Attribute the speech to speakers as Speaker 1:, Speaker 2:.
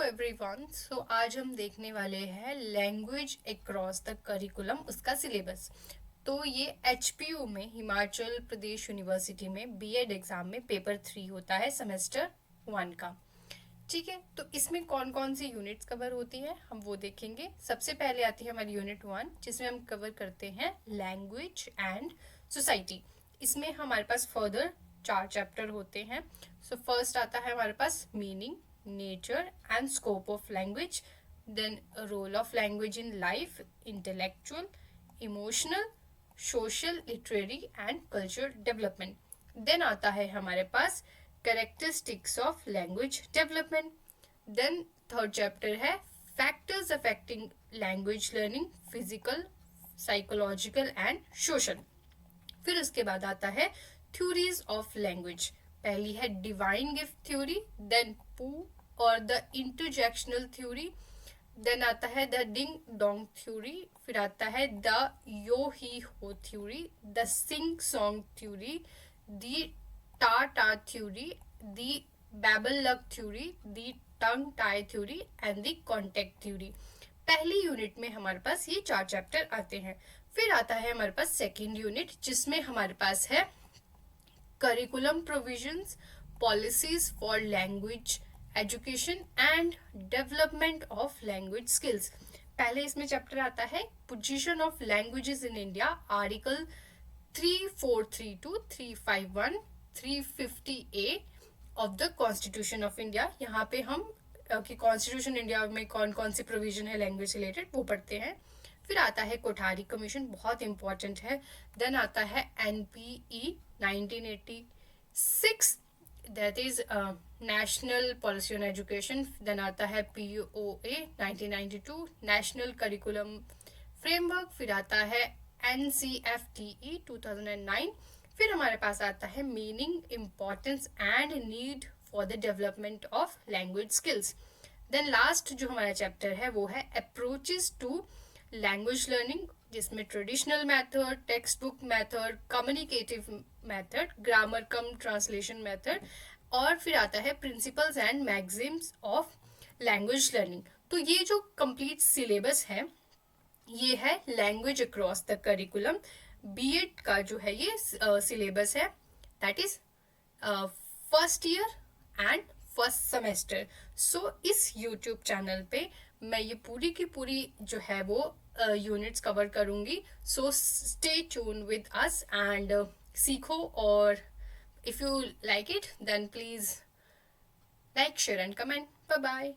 Speaker 1: Everyone. आज हम देखने वाले हैं लैंग्वेज अक्रॉस द करिकुलम, उसका सिलेबस। तो ये एचपीयू में, हिमाचल प्रदेश यूनिवर्सिटी में बीएड एग्जाम में पेपर 3 होता है सेमेस्टर 1 का। ठीक है, तो इसमें कौन कौन सी यूनिट्स कवर होती है हम वो देखेंगे। सबसे पहले आती है हमारी यूनिट 1, जिसमें हम कवर करते हैं लैंग्वेज एंड सोसाइटी। इसमें हमारे पास फर्दर 4 चैप्टर होते हैं। फर्स्ट आता है हमारे पास meaning, nature and scope of language, then a role of language in life, intellectual, emotional, social, literary and cultural development. then आता है हमारे पास characteristics of language development. then third chapter है factors affecting language learning, physical, psychological and social. फिर उसके बाद आता है theories of language. पहली है डिवाइन गिफ्ट थ्योरी, देन पू और द इंटरजेक्शनल थ्योरी, देन आता है द डिंग डोंग थ्योरी, फिर आता है the yo he ho theory, the sing song theory, the ta ta theory, the babble luck theory, the tongue tie theory and the contact theory. पहली unit में हमारे पास ये 4 chapter आते हैं. फिर आता है हमारे पास सेकेंड यूनिट, जिसमें हमारे पास है curriculum provisions, policies for language education and development of language skills. पहले इसमें चैप्टर आता है position of languages in India, article 3432, 351, 350A of the constitution of India. यहाँ पे हम कि कॉन्स्टिट्यूशन इंडिया में कौन कौन सी प्रोविजन है लैंग्वेज से रिलेटेड वो पढ़ते हैं. फिर आता है कोठारी कमीशन, बहुत इंपॉर्टेंट है. देन आता है NPE 1986, that is national policy on education. Then आता है पीओए 1992, नेशनल करिकुलम फ्रेमवर्क. फिर आता है एनसीएफटीई 2009. फिर हमारे पास आता है meaning, importance and need for the development of language skills. Then last जो हमारा चैप्टर है वो है अप्रोचेस टू लैंग्वेज लर्निंग, जिसमें traditional method, text book method, communicative method, grammar cum translation method, और फिर आता है principles and maxims of language learning. तो ये जो कंप्लीट सिलेबस है ये है language across the curriculum. BEd का जो है ये सिलेबस है, that is first year and first semester. इस यूट्यूब चैनल पे मैं ये पूरी की पूरी जो है वो यूनिट्स कवर करूंगी. Stay tune with us and सीखो. और if you like it then please like, share and comment. Bye bye.